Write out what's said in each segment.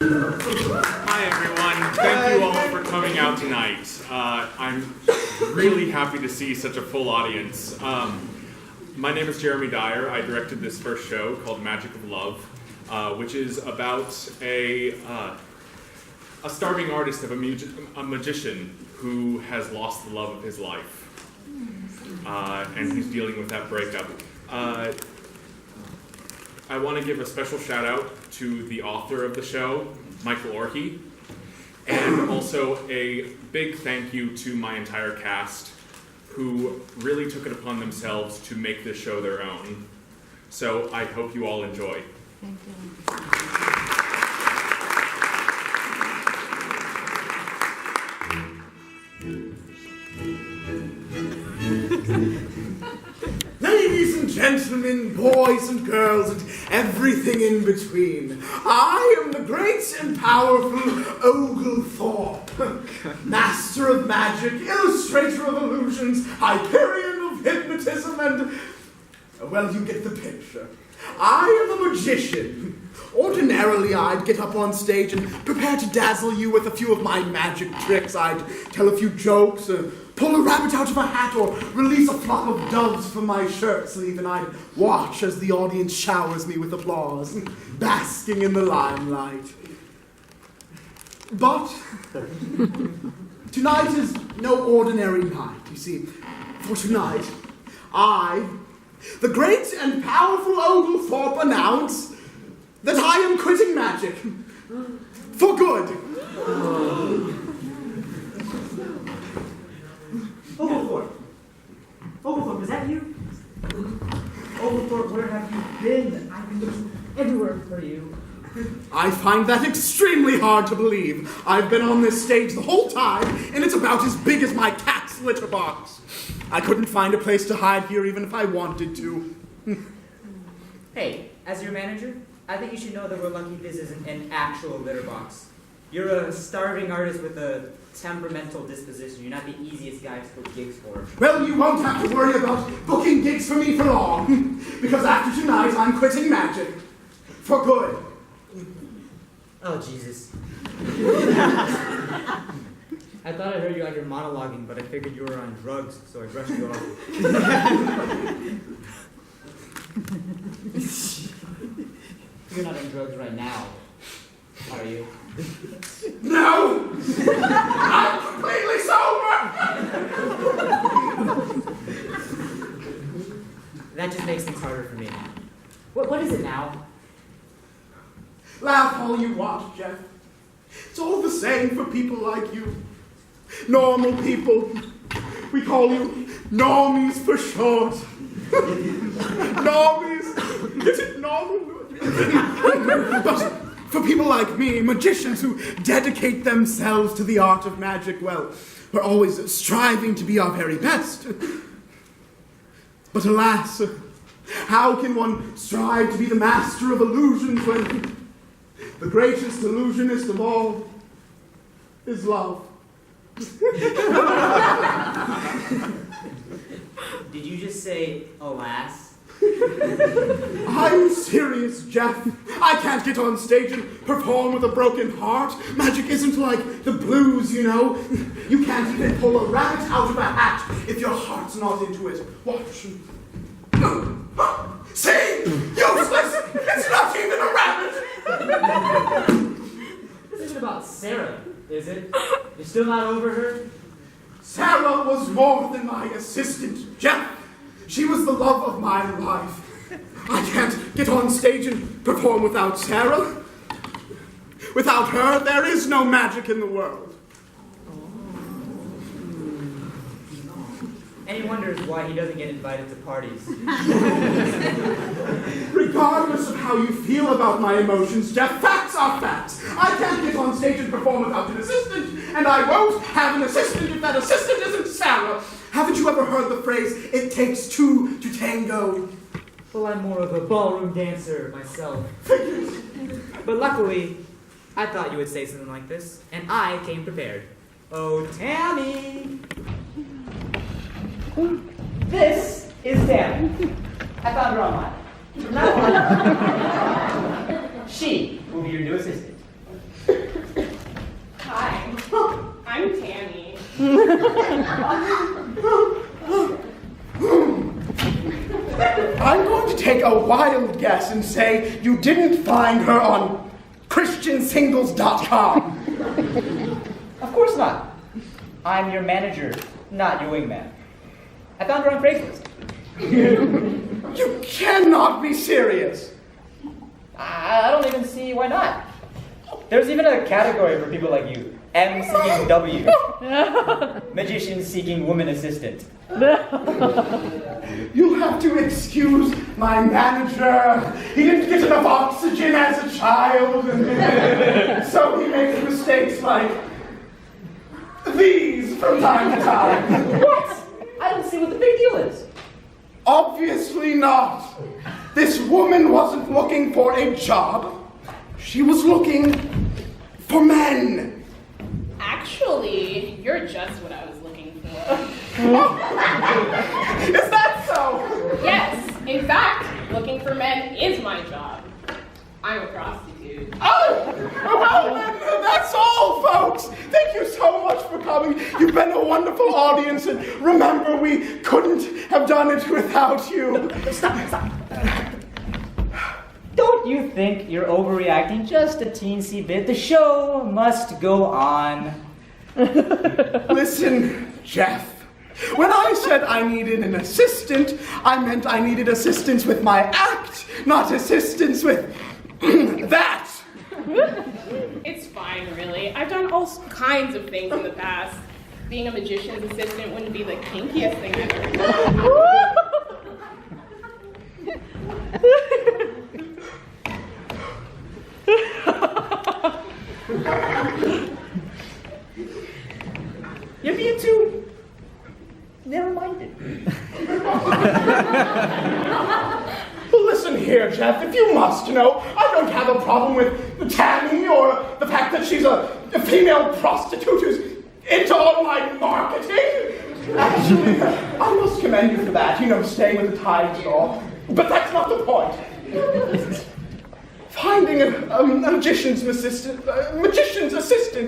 Hi, everyone. Thank you all for coming out tonight. I'm really happy to see such a full audience. My name is Jeremy Dyer. I directed this first show called Magic of Love, which is about a starving artist of a magician who has lost the love of his life, and he's dealing with that breakup. I want to give a special shout out to the author of the show, Michael Orkey, and also a big thank you to my entire cast, who really took it upon themselves to make this show their own. So I hope you all enjoy. Thank you. Ladies and gentlemen, boys and girls, and everything in between, I am the great and powerful Oglethorpe, master of magic, illustrator of illusions, Hyperion of hypnotism, and, well, you get the picture. I am a magician. Ordinarily, I'd get up on stage and prepare to dazzle you with a few of my magic tricks. I'd tell a few jokes, pull a rabbit out of a hat, or release a flock of doves from my shirt sleeve, and I'd watch as the audience showers me with applause, basking in the limelight. But tonight is no ordinary night, you see. For tonight, I, the great and powerful Oglethorpe, announce that I am quitting magic. For good. Oglethorpe, is that you? Oglethorpe, where have you been? I've been looking everywhere for you. I find that extremely hard to believe. I've been on this stage the whole time, and it's about as big as my cat's litter box. I couldn't find a place to hide here even if I wanted to. Hey, as your manager, I think you should know that we're lucky this isn't an actual litter box. You're a starving artist with a temperamental disposition. You're not the easiest guy to book gigs for. Well, you won't have to worry about booking gigs for me for long, because after tonight, I'm quitting magic. For good. Oh, Jesus. I thought I heard you out here monologuing, but I figured you were on drugs, so I brushed you off. You're not on drugs right now, are you? No! I'm completely sober! That just makes things harder for me. What is it now? Laugh all you want, Jeff. It's all the same for people like you. Normal people. We call you normies for short. Normies. Is it normal? But for people like me, magicians who dedicate themselves to the art of magic, well, we're always striving to be our very best. But alas, how can one strive to be the master of illusions when the greatest illusionist of all is love? Did you just say, alas? I'm serious, Jeff. I can't get on stage and perform with a broken heart. Magic isn't like the blues, you know. You can't even pull a rabbit out of a hat if your heart's not into it. Watch. See? Useless! It's not even a rabbit! This isn't about Sarah, is it? You're still not over her? Sarah was more than my assistant, Jeff. She was the love of my life. I can't get on stage and perform without Sarah. Without her, there is no magic in the world. And he wonders why he doesn't get invited to parties. Regardless of how you feel about my emotions, Jeff, facts are facts. I can't get on stage and perform without an assistant, and I won't have an assistant if that assistant isn't Sarah. Haven't you ever heard the phrase, it takes two to tango? Well, I'm more of a ballroom dancer myself. But luckily, I thought you would say something like this, and I came prepared. Oh, Tammy! This is Tammy. I found her online. From now on, she will be your new assistant. Hi, I'm Tammy. I'm going to take a wild guess and say you didn't find her on ChristianSingles.com. Of course not. I'm your manager, not your wingman. I found her on Craigslist. You cannot be serious. I don't even see why not. There's even a category for people like you. M seeking W. Magician seeking woman assistant. You'll have to excuse my manager. He didn't get enough oxygen as a child, and so he makes mistakes like these from time to time. What? I don't see what the big deal is. Obviously not. This woman wasn't looking for a job. She was looking for men. Actually, you're just what I was looking for. Is that so? Yes, in fact, looking for men is my job. I'm a prostitute. Oh, well, then, that's all, folks. Thank you so much for coming. You've been a wonderful audience, and remember, we couldn't have done it without you. Stop. Don't you think you're overreacting just a teensy bit? The show must go on. Listen, Jeff. When I said I needed an assistant, I meant I needed assistance with my act, not assistance with that. It's fine, really. I've done all kinds of things in the past. Being a magician's assistant wouldn't be the kinkiest thing I've ever done. You're being too narrow-minded. Listen here, Jeff, if you must know, I don't have a problem with Tammy or the fact that she's a female prostitute who's into online marketing. Actually, I must commend you for that, staying with the times and all. But that's not the point. Finding a magician's assistant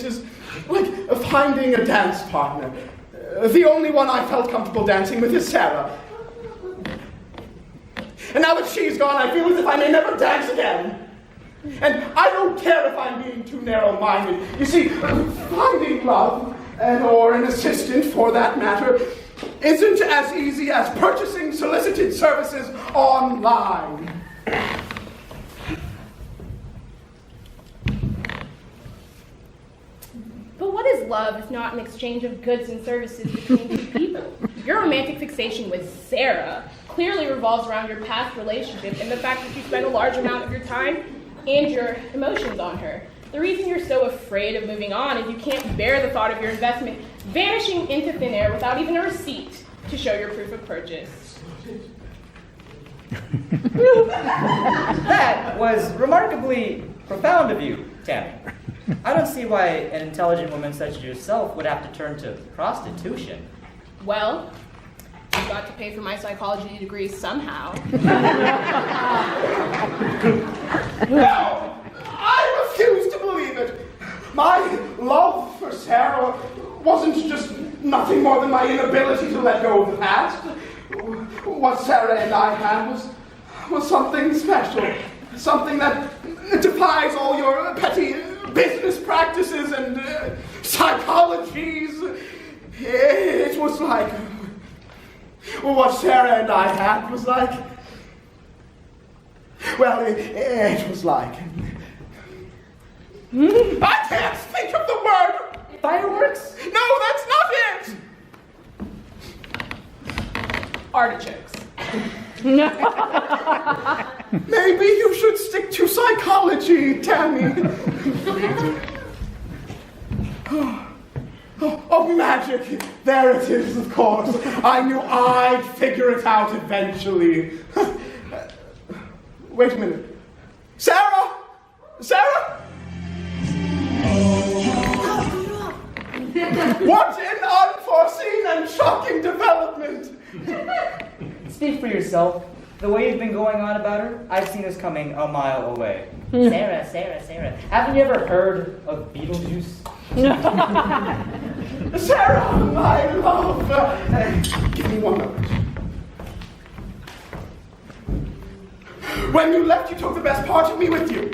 is like finding a dance partner. The only one I felt comfortable dancing with is Sarah. And now that she's gone, I feel as if I may never dance again. And I don't care if I'm being too narrow-minded. You see, finding love, or an assistant for that matter, isn't as easy as purchasing solicited services online. But what is love if not an exchange of goods and services between two people? Your romantic fixation with Sarah clearly revolves around your past relationship and the fact that you spend a large amount of your time and your emotions on her. The reason you're so afraid of moving on is you can't bear the thought of your investment vanishing into thin air without even a receipt to show your proof of purchase. That was remarkably profound of you, Tammy. I don't see why an intelligent woman such as yourself would have to turn to prostitution. Well, I've got to pay for my psychology degree somehow. No! I refuse to believe it! My love for Sarah wasn't just nothing more than my inability to let go of the past. What Sarah and I had was something special. Something that defies all your petty business practices and psychologies. It was like... what Sarah and I had was like... well, it was like... I can't think of the word! Fireworks? No, that's not it! Artichokes. Maybe you should stick to psychology, Tammy. Oh, magic. There it is, of course. I knew I'd figure it out eventually. Wait a minute. Sarah! Sarah! What an unforeseen and shocking development! Speak for yourself. The way you've been going on about her, I've seen this coming a mile away. Sarah. Haven't you ever heard of Beetlejuice? Sarah, my love. Give me one moment. When you left, you took the best part of me with you.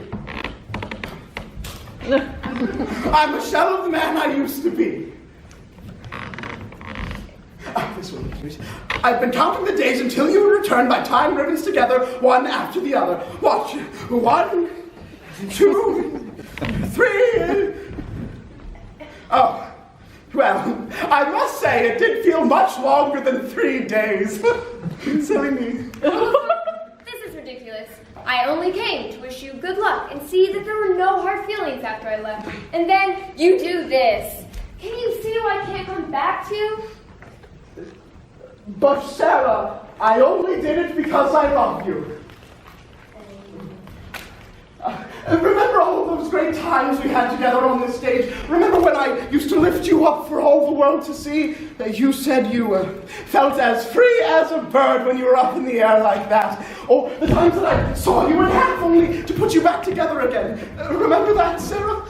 I'm a shell of the man I used to be. This one. I've been counting the days until you return by tying ribbons together, one after the other. Watch. 1, 2, 3. Oh, well, I must say it did feel much longer than 3 days. Silly me. This is ridiculous. I only came to wish you good luck and see that there were no hard feelings after I left. And then you do this. Can you see who I can't come back to? But Sarah, I only did it because I love you. Remember all of those great times we had together on this stage? Remember when I used to lift you up for all the world to see? You said you felt as free as a bird when you were up in the air like that. Or the times that I saw you in half only to put you back together again. Remember that, Sarah?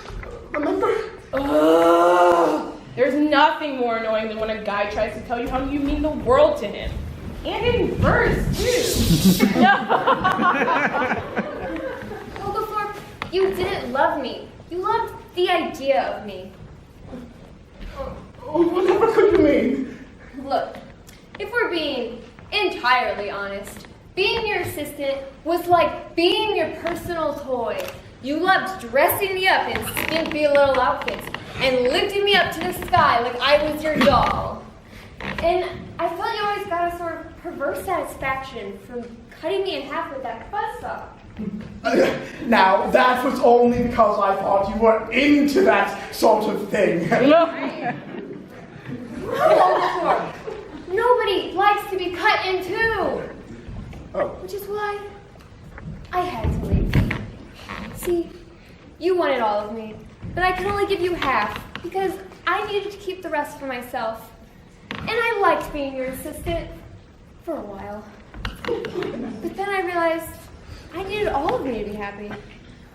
Remember? There's nothing more annoying than when a guy tries to tell you how you mean the world to him. And in verse, too. Oglethorpe, you didn't love me. You loved the idea of me. Whatever could you mean? Look, if we're being entirely honest, being your assistant was like being your personal toy. You loved dressing me up in skimpy little outfits and lifting me up to the sky like I was your doll. And I felt you always got a sort of perverse satisfaction from cutting me in half with that buzzsaw. Now, that was only because I thought you were into that sort of thing. Nobody likes to be cut in two. Oh. Which is why I had to leave. See, you wanted all of me, but I could only give you half because I needed to keep the rest for myself. And I liked being your assistant for a while. But then I realized I needed all of me to be happy.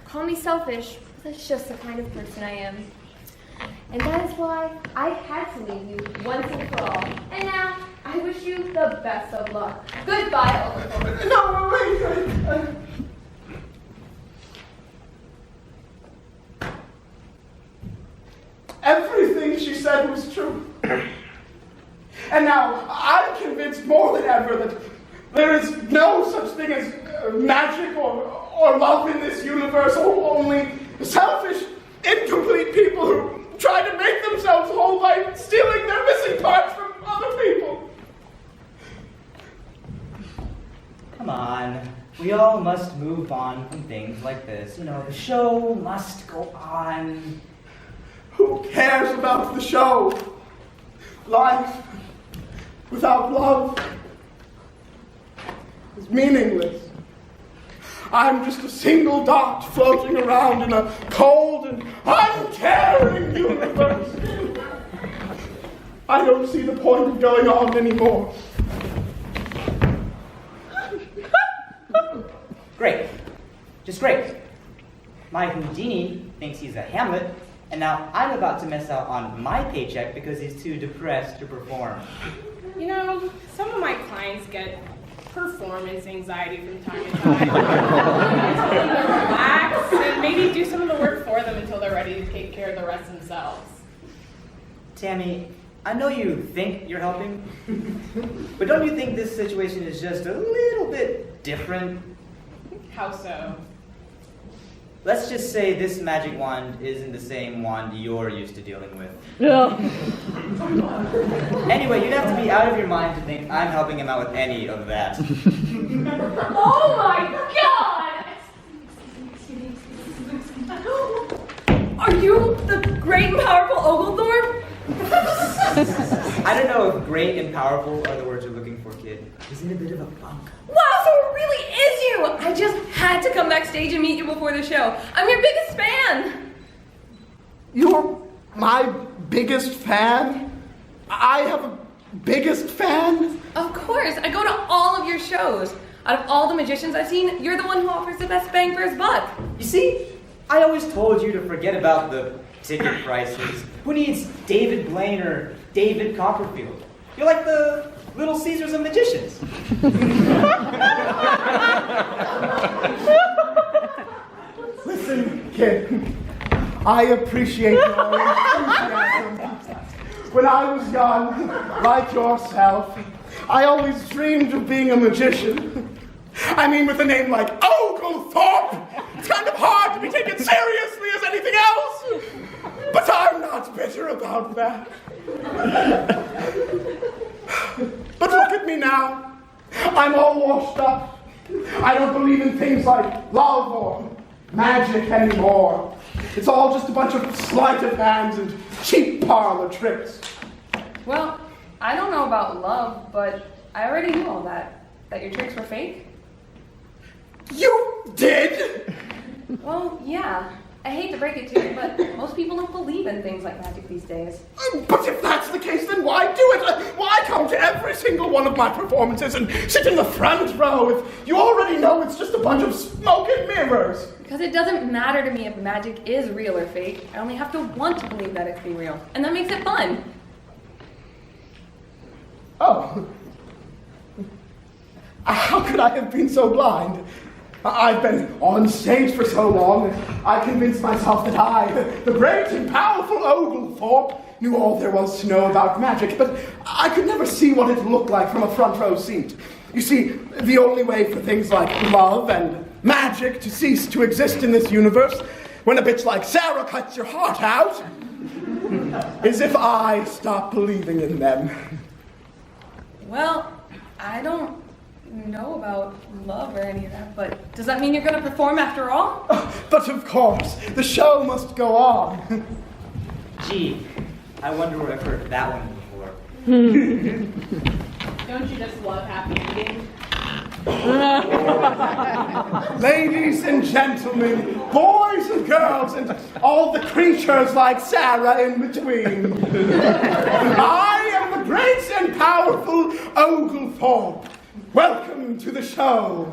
Call me selfish, but that's just the kind of person I am. And that is why I had to leave you once and for all. And now I wish you the best of luck. Goodbye, Oglethorpe. No, wait. Everything she said was true. And now I'm convinced more than ever that there is no such thing as magic or love in this universe, or only selfish, incomplete people who try to make themselves whole by stealing their missing parts from other people. Come on. We all must move on from things like this. You know, the show must go on. Who cares about the show? Life without love is meaningless. I'm just a single dot floating around in a cold and uncaring universe. I don't see the point of going on anymore. Great. Just great. My Houdini thinks he's a Hamlet, and now I'm about to miss out on my paycheck because he's too depressed to perform. You know, some of my clients get performance anxiety from time to time. I tell them to relax and maybe do some of the work for them until they're ready to take care of the rest themselves. Tammy, I know you think you're helping, but don't you think this situation is just a little bit different? How so? Let's just say this magic wand isn't the same wand you're used to dealing with. Yeah. Anyway, you'd have to be out of your mind to think I'm helping him out with any of that. Oh my God! Are you the great and powerful Oglethorpe? I don't know if great and powerful are the words you're looking for, kid. He's in a bit of a funk. Wow, so it really is you! I just had to come backstage and meet you before the show. I'm your biggest fan! You're my biggest fan? I have a biggest fan? Of course, I go to all of your shows. Out of all the magicians I've seen, you're the one who offers the best bang for his buck. You see, I always told you to forget about the ticket prices. Who needs David Blaine or David Copperfield? You're like the Little Caesars of magicians. Listen, kid, I appreciate your enthusiasm. When I was young, like yourself, I always dreamed of being a magician. I mean, with a name like Oglethorpe, it's kind of hard to be taken seriously as anything else. But I'm not bitter about that. But look at me now. I'm all washed up. I don't believe in things like love or magic anymore. It's all just a bunch of sleight of hands and cheap parlor tricks. Well, I don't know about love, but I already knew all that. That your tricks were fake? You did? Well, yeah. I hate to break it to you, but most people don't believe in things like magic these days. But if that's the case, then why do it? Why come to every single one of my performances and sit in the front row if you already know it's just a bunch of smoke and mirrors? Because it doesn't matter to me if magic is real or fake. I only have to want to believe that it's being real. And that makes it fun. Oh. How could I have been so blind? I've been on stage for so long, I convinced myself that I, the great and powerful Oglethorpe, knew all there was to know about magic, but I could never see what it looked like from a front row seat. You see, the only way for things like love and magic to cease to exist in this universe, when a bitch like Sarah cuts your heart out, is if I stop believing in them. Well, I don't know about love or any of that, but does that mean you're going to perform after all? But of course, the show must go on. Gee, I wonder where I've heard that one before. Don't you just love happy endings? Ladies and gentlemen, boys and girls, and all the creatures like Sarah in between. I am the great and powerful Oglethorpe. Welcome to the show.